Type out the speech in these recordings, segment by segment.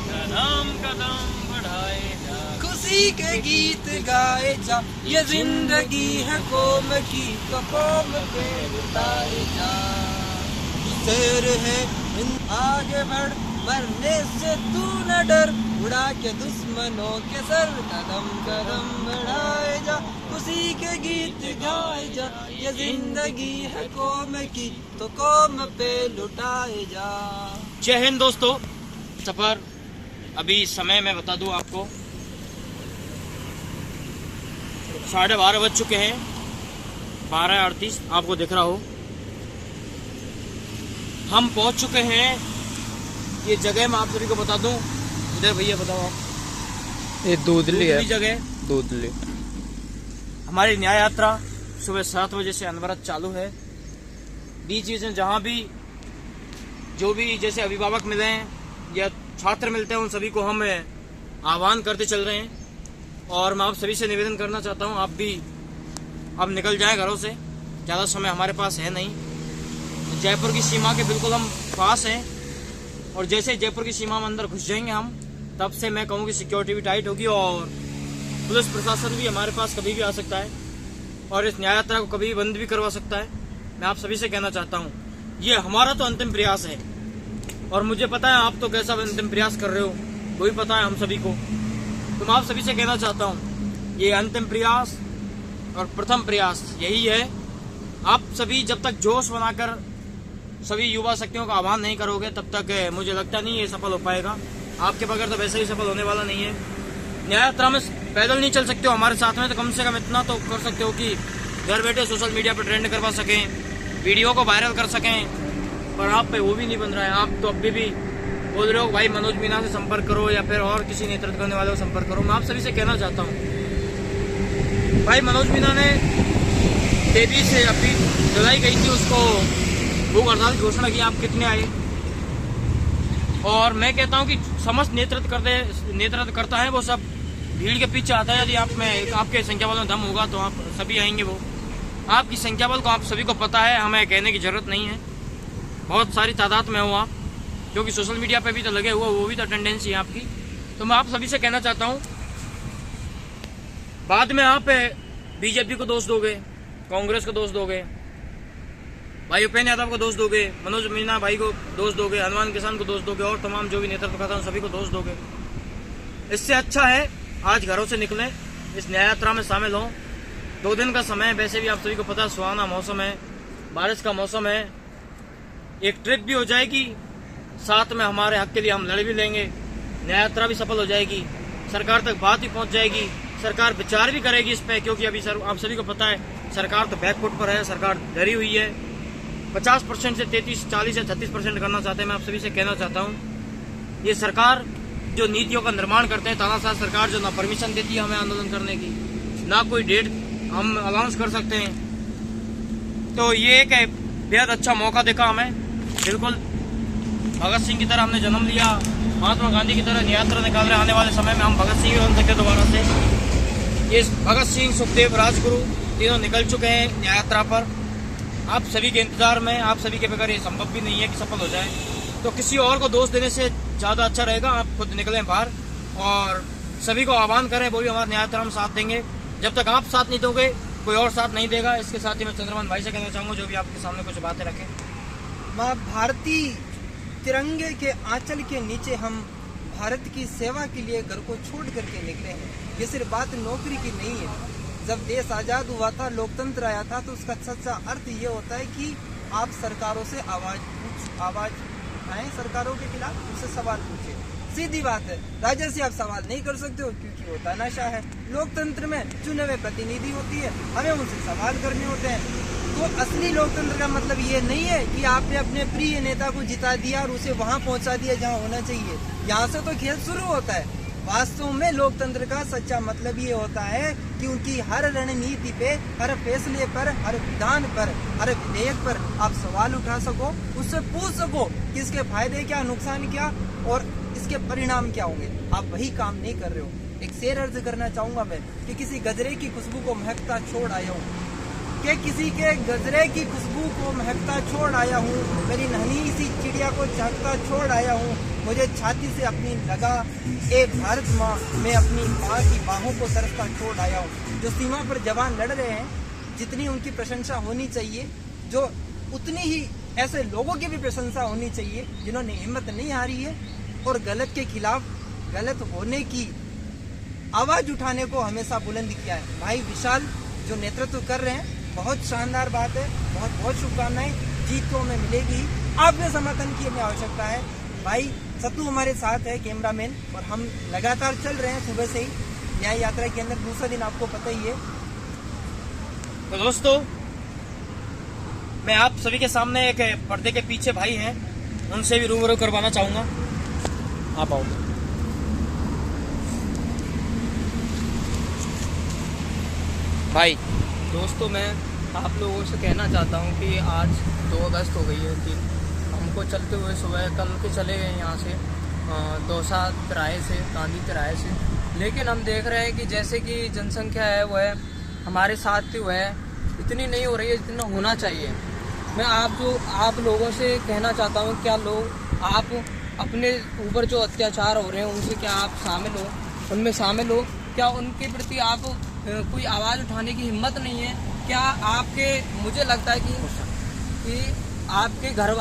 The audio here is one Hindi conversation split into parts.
कदम कदम बढ़ाए जा, खुशी के गीत गाए जा, ये जिंदगी है कौम की तो कौम पे उतारे जा। शेर है आगे बढ़, मरने से तू न डर, उड़ा के दुश्मनों के सर, कदम कदम बढ़ाए जा, खुशी के गीत गाए जा, ये जिंदगी है कौम की तो कौम पे लुटाए जा। जय हिंद दोस्तों। सफर अभी समय मैं बता दूं आपको 12:30 बज चुके हैं, 12:38 आपको दिख रहा हो। हम पहुंच चुके हैं ये जगह, मैं आप सभी को बता दूं। इधर भैया बताओ आप। ये दूधली है जगह, दूधली। हमारी न्याय यात्रा सुबह 7 बजे से अनवरत चालू है। बीच में जहाँ भी जो भी जैसे अभिभावक मिले हैं या छात्र मिलते हैं, उन सभी को हम आह्वान करते चल रहे हैं। और मैं आप सभी से निवेदन करना चाहता हूँ, आप भी अब निकल जाएं घरों से, ज़्यादा समय हमारे पास है नहीं। जयपुर की सीमा के बिल्कुल हम पास हैं, और जैसे जयपुर की सीमा में अंदर घुस जाएंगे हम, तब से मैं कहूँ कि सिक्योरिटी भी टाइट होगी और पुलिस प्रशासन भी हमारे पास कभी भी आ सकता है और इस न्याय यात्रा को कभी भी बंद भी करवा सकता है। मैं आप सभी से कहना चाहता हूँ, ये हमारा तो अंतिम प्रयास है, और मुझे पता है आप तो कैसा अंतिम प्रयास कर रहे हो, वही पता है हम सभी को। तो मैं आप सभी से कहना चाहता हूँ, ये अंतिम प्रयास और प्रथम प्रयास यही है। आप सभी जब तक जोश बनाकर सभी युवा शक्तियों का आह्वान नहीं करोगे, तब तक मुझे लगता नहीं ये सफल हो पाएगा। आपके बगैर तो वैसे ही सफल होने वाला नहीं है। न्याय यात्रा में पैदल नहीं चल सकते हो हमारे साथ में, तो कम से कम इतना तो कर सकते हो कि घर बैठे सोशल मीडिया पर ट्रेंड करवा सकें, वीडियो को वायरल कर सकें। पर आप पे वो भी नहीं बन रहा है। आप तो अभी भी बोल रहे हो भाई मनोज मीना से संपर्क करो या फिर और किसी नेतृत्व करने वाले को संपर्क करो। मैं आप सभी से कहना चाहता हूँ, भाई मनोज मीना ने तेजी से अपनी जुलाई गई थी, उसको भूख हड़ताल की घोषणा की। आप कितने आए? और मैं कहता हूँ कि समस्त नेतृत्व करता है वो सब भीड़ के पीछे आता है। यदि आप में आपके संख्या बल में दम होगा तो आप सभी आएंगे। वो आपकी संख्या बल को आप सभी को पता है, हमें कहने की जरूरत नहीं है। बहुत सारी तादाद में हो आप, क्योंकि सोशल मीडिया पे भी तो लगे हुआ, वो भी तो टेंडेंसी है आपकी। तो मैं आप सभी से कहना चाहता हूँ, बाद में आप बीजेपी को दोष दोगे, कांग्रेस को दोष दोगे, भाई उपेंद्र यादव को दोष दोगे, मनोज मीना भाई को दोष दोगे, हनुमान किसान को दोष दोगे, और तमाम जो भी नेतृत्व करता है सभी को दोष दोगे। इससे अच्छा है आज घरों से निकलें, इस न्याय यात्रा में शामिल हों। 2 दिन का समय है, वैसे भी आप सभी को पता है सुहाना मौसम है, बारिश का मौसम है। एक ट्रिप भी हो जाएगी, साथ में हमारे हक के लिए हम लड़ भी लेंगे, न्याय यात्रा भी सफल हो जाएगी, सरकार तक बात भी पहुंच जाएगी, सरकार विचार भी करेगी इस पे। क्योंकि अभी आप सभी को पता है सरकार तो बैकफुट पर है, सरकार डरी हुई है। 50% से 33, 40 या 36% करना चाहते हैं। मैं आप सभी से कहना चाहता हूँ, ये सरकार जो नीतियों का निर्माण करते हैं, तानाशाह सरकार जो ना परमिशन देती है हमें आंदोलन करने की, ना कोई डेट हम अनाउंस कर सकते हैं। तो ये एक बेहद अच्छा मौका देखा हमें। बिल्कुल भगत सिंह की तरह हमने जन्म लिया, महात्मा गांधी की तरह न्याय यात्रा निकाल रहे। आने वाले समय में हम भगत सिंह बन सकते दोबारा से। ये भगत सिंह, सुखदेव, राजगुरु तीनों निकल चुके हैं न्याय यात्रा पर। आप सभी के इंतजार में, आप सभी के बगैर ये संभव भी नहीं है कि सफल हो जाए। तो किसी और को दोष देने से ज़्यादा अच्छा रहेगा आप खुद निकलें बाहर और सभी को आह्वान करें, वो भी हमारे न्याय यात्रा में साथ देंगे। जब तक आप साथ नहीं दोगे कोई और साथ नहीं देगा। इसके साथ ही मैं चंद्रमान भाई से कहना चाहूँगा, जो भी आपके सामने कुछ बातें रखें। माँ भारतीय तिरंगे के आंचल के नीचे हम भारत की सेवा के लिए घर को छोड़ करके निकले हैं। ये सिर्फ बात नौकरी की नहीं है। जब देश आज़ाद हुआ था, लोकतंत्र आया था, तो उसका सच्चा अर्थ ये होता है कि आप सरकारों से आवाज उठाएं, सरकारों के खिलाफ उनसे सवाल पूछे। सीधी बात है, राजा से आप सवाल नहीं कर सकते हो क्योंकि वो तानाशाह है। लोकतंत्र में चुने हुए प्रतिनिधि होती है, हमें उनसे सवाल करने होते हैं। तो असली लोकतंत्र का मतलब ये नहीं है कि आपने अपने प्रिय नेता को जिता दिया और उसे वहां पहुंचा दिया जहां होना चाहिए। यहाँ से तो खेल शुरू होता है। वास्तव में लोकतंत्र का सच्चा मतलब ये होता है कि उनकी हर रणनीति पे, हर फैसले पर, हर विधान पर, हर विधेयक पर आप सवाल उठा सको, उससे पूछ सको कि इसके फायदे क्या, नुकसान क्या और इसके परिणाम क्या होंगे। आप वही काम नहीं कर रहे हो। एक शेर अर्ज करना चाहूंगा मैं कि किसी गजरे की खुशबू को महकता छोड़ आया हूँ। कि किसी के गजरे की खुशबू को महकता छोड़ आया हूँ, मेरी नन्ही सी चिड़िया को चहकता छोड़ आया हूँ, मुझे छाती से अपनी लगा ए भारत माँ, मैं अपनी माँ की बाहों को तरसता छोड़ आया हूँ। जो सीमा पर जवान लड़ रहे हैं, जितनी उनकी प्रशंसा होनी चाहिए, जो उतनी ही ऐसे लोगों की भी प्रशंसा होनी चाहिए जिन्होंने हिम्मत नहीं हारी है और गलत के खिलाफ, गलत होने की आवाज उठाने को हमेशा बुलंद किया है। भाई विशाल जो नेतृत्व कर रहे हैं, बहुत शानदार बात है, बहुत बहुत शुभकामनाएं, जीत तो हमें मिलेगी। आपने समर्थन की हमें आवश्यकता है। भाई सत्तू हमारे साथ है कैमरामैन, और हम लगातार चल रहे हैं सुबह से ही न्याय यात्रा के अंदर, दूसरा दिन आपको पता ही है। तो दोस्तों, मैं आप सभी के सामने एक पर्दे के पीछे भाई हैं, उनसे भी रूबरू करवाना चाहूंगा। आप आओ। भाई दोस्तों, मैं आप लोगों से कहना चाहता हूं कि आज 2 अगस्त हो गई है दिन, हमको चलते हुए सुबह कल के चले गए यहाँ से दौसा तिराहे से, गांधी तिराहे से। लेकिन हम देख रहे हैं कि जैसे कि जनसंख्या है वह हमारे साथ वह इतनी नहीं हो रही है जितना होना चाहिए। मैं आप लोगों से कहना चाहता हूँ, क्या लोग आप अपने ऊपर जो अत्याचार हो रहे हैं उनसे क्या आप शामिल हो, उनमें शामिल हो? क्या उनके प्रति आप कोई आवाज़ उठाने की हिम्मत नहीं है? क्या आपके, मुझे लगता है कि आपके घर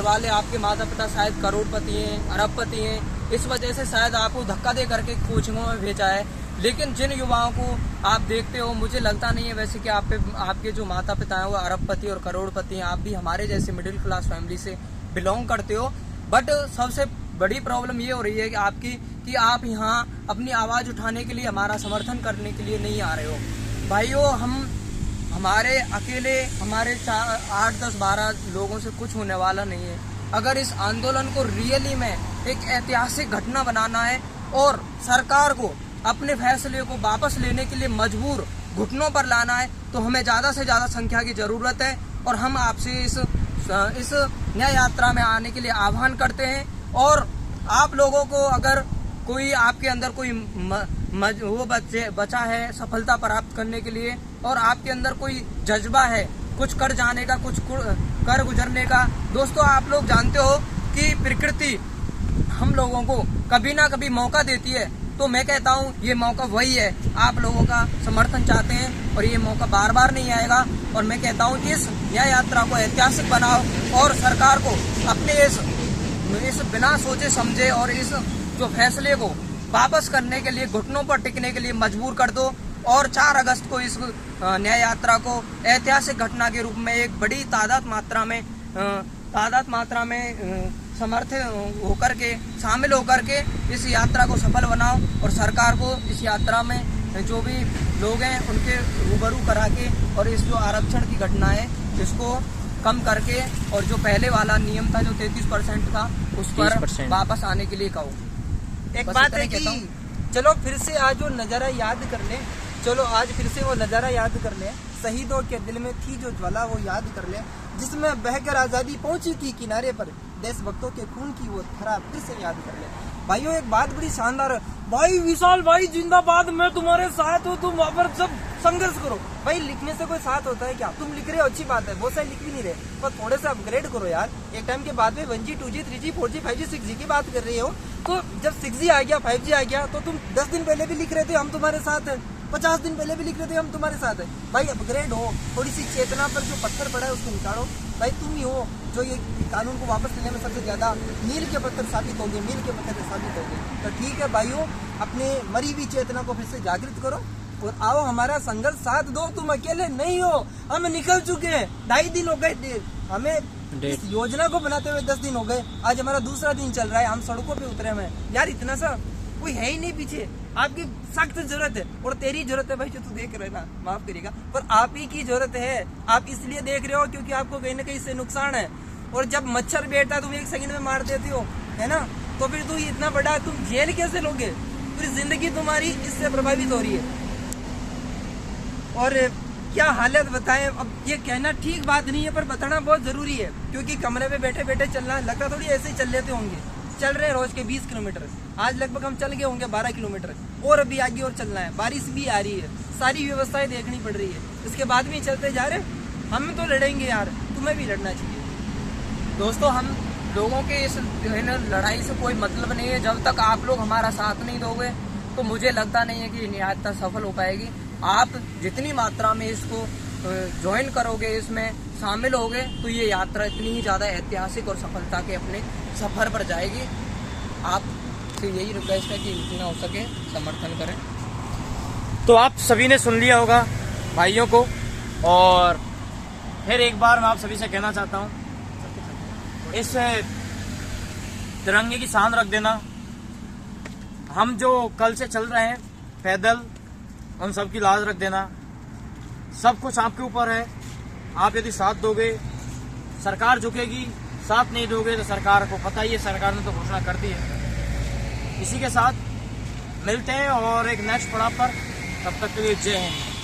वाले, आपके माता पिता शायद करोड़पति हैं, अरबपति हैं, इस वजह से शायद आपको धक्का दे करके कोचिंगों में भेजा है। लेकिन जिन युवाओं को आप देखते हो, मुझे लगता नहीं है वैसे कि आपके जो माता पिता हैं वो अरबपति और करोड़पति हैं। आप भी हमारे जैसे मिडिल क्लास फैमिली से बिलोंग करते हो। बट सबसे बड़ी प्रॉब्लम ये हो रही है कि आप यहाँ अपनी आवाज़ उठाने के लिए, हमारा समर्थन करने के लिए नहीं आ रहे हो। भाइयों, हमारे अकेले, हमारे 8, 10, 12 लोगों से कुछ होने वाला नहीं है। अगर इस आंदोलन को रियली में एक ऐतिहासिक घटना बनाना है और सरकार को अपने फैसले को वापस लेने के लिए मजबूर घुटनों पर लाना है, तो हमें ज़्यादा से ज़्यादा संख्या की ज़रूरत है। और हम आपसे इस न्याय यात्रा में आने के लिए आह्वान करते हैं। और आप लोगों को अगर कोई आपके अंदर कोई वो बचा है सफलता प्राप्त करने के लिए, और आपके अंदर कोई जज्बा है कुछ कर जाने का, कुछ कर गुजरने का, दोस्तों आप लोग जानते हो कि प्रकृति हम लोगों को कभी ना कभी मौका देती है। तो मैं कहता हूँ ये मौका वही है। आप लोगों का समर्थन चाहते हैं और ये मौका बार बार नहीं आएगा। और मैं कहता हूँ इस न्याय यात्रा को ऐतिहासिक बनाओ और सरकार को अपने इस बिना सोचे समझे और इस जो फैसले को वापस करने के लिए, घुटनों पर टिकने के लिए मजबूर कर दो। और 4 अगस्त को इस न्याय यात्रा को ऐतिहासिक घटना के रूप में एक बड़ी तादाद मात्रा में समर्थ होकर के, शामिल होकर के इस यात्रा को सफल बनाओ। और सरकार को इस यात्रा में जो भी लोग हैं उनके रूबरू करा के, और इस जो आरक्षण की घटना है इसको कम करके, और जो पहले वाला नियम था जो 33% का, उस पर वापस आने के लिए कहो। एक बात है कि चलो फिर से आज वो नज़ारा याद कर ले, चलो आज फिर से वो नज़ारा याद कर ले, शहीदों के दिल में थी जो ज्वाला वो याद कर ले, जिसमें बहकर आज़ादी पहुंची थी किनारे पर, देशभक्तों के खून की वो धरा फिर से याद कर ले। भाइयों, एक बात बड़ी शानदार है। भाई विशाल भाई जिंदाबाद, मैं तुम्हारे साथ हूँ, तुम वहाँ पर सब संघर्ष करो। भाई लिखने से कोई साथ होता है क्या? तुम लिख रहे हो अच्छी बात है, बहुत सारे लिख भी नहीं रहे, पर थोड़े से अपग्रेड करो यार। एक टाइम के बाद में 1G 2G 3G 4G 5G 6G की बात कर रही हो, तो जब 6G आ गया, 5G आ गया, तो तुम 10 दिन पहले भी लिख रहे थे हम तुम्हारे साथ हैं, 50 दिन पहले भी लिख रहे थे हम तुम्हारे साथ हैं। भाई अपग्रेड हो, थोड़ी सी चेतना पर जो पत्थर पड़ा है उसको निकालो। भाई तुम ही हो जो ये कानून को वापस लेने में सबसे ज्यादा मील के पत्थर साबित होंगे, मील के पत्थर साबित होंगे। तो ठीक है भाइयों, अपने मरी हुई चेतना को फिर से जागृत करो और आओ हमारा संघर्ष साथ दो। तुम अकेले नहीं हो, हम निकल चुके हैं। 2.5 दिन हो गए हमें इस योजना को बनाते हुए, 10 दिन हो गए, आज हमारा दूसरा दिन चल रहा है, हम सड़कों पे उतरे हुए हैं यार। इतना सा कोई है ही नहीं पीछे, आपकी सख्त जरूरत है और तेरी जरूरत है भाई जो तू देख रहे ना, माफ करिएगा, पर आप ही की जरूरत है। आप इसलिए देख रहे हो क्योंकि आपको कहीं ना कहीं इससे नुकसान है। और जब मच्छर बैठता तुम 1 सेकंड में मार देते हो, है ना, तो फिर तू इतना बड़ा तुम जेल कैसे लोगे? पूरी जिंदगी तुम्हारी इससे प्रभावित हो रही है। और क्या हालत बताएं। अब ये कहना ठीक बात नहीं है, पर बताना बहुत जरूरी है, क्योंकि कमरे पे बैठे बैठे चलना लगता थोड़ी ऐसे ही चल लेते होंगे। चल रहे हैं रोज के 20 किलोमीटर। आज लगभग हम चल गए होंगे 12 किलोमीटर, और अभी आगे और चलना है। बारिश भी आ रही है, सारी व्यवस्थाएं देखनी पड़ रही है, इसके बाद भी चलते जा रहे। हम तो लड़ेंगे यार, तुम्हें भी लड़ना चाहिए। दोस्तों, हम लोगों के इस लड़ाई से कोई मतलब नहीं है। जब तक आप लोग हमारा साथ नहीं दोगे तो मुझे लगता नहीं है कि ये यात्रा सफल हो पाएगी। आप जितनी मात्रा में इसको ज्वाइन करोगे, इसमें शामिल होगे, तो ये यात्रा इतनी ही ज़्यादा ऐतिहासिक और सफलता के अपने सफ़र पर जाएगी। आपसे यही रिक्वेस्ट है कि जितना हो सके समर्थन करें। तो आप सभी ने सुन लिया होगा भाइयों को, और फिर एक बार मैं आप सभी से कहना चाहता हूँ, इस तिरंगे की शान रख देना। हम जो कल से चल रहे हैं पैदल, उन सब की लाज रख देना। सब कुछ आपके ऊपर है। आप यदि साथ दोगे सरकार झुकेगी, साथ नहीं दोगे तो सरकार को पता ही है, सरकार ने तो घोषणा कर दी है। इसी के साथ मिलते हैं और एक नेक्स्ट पड़ाव पर, तब तक के लिए जय हिंद।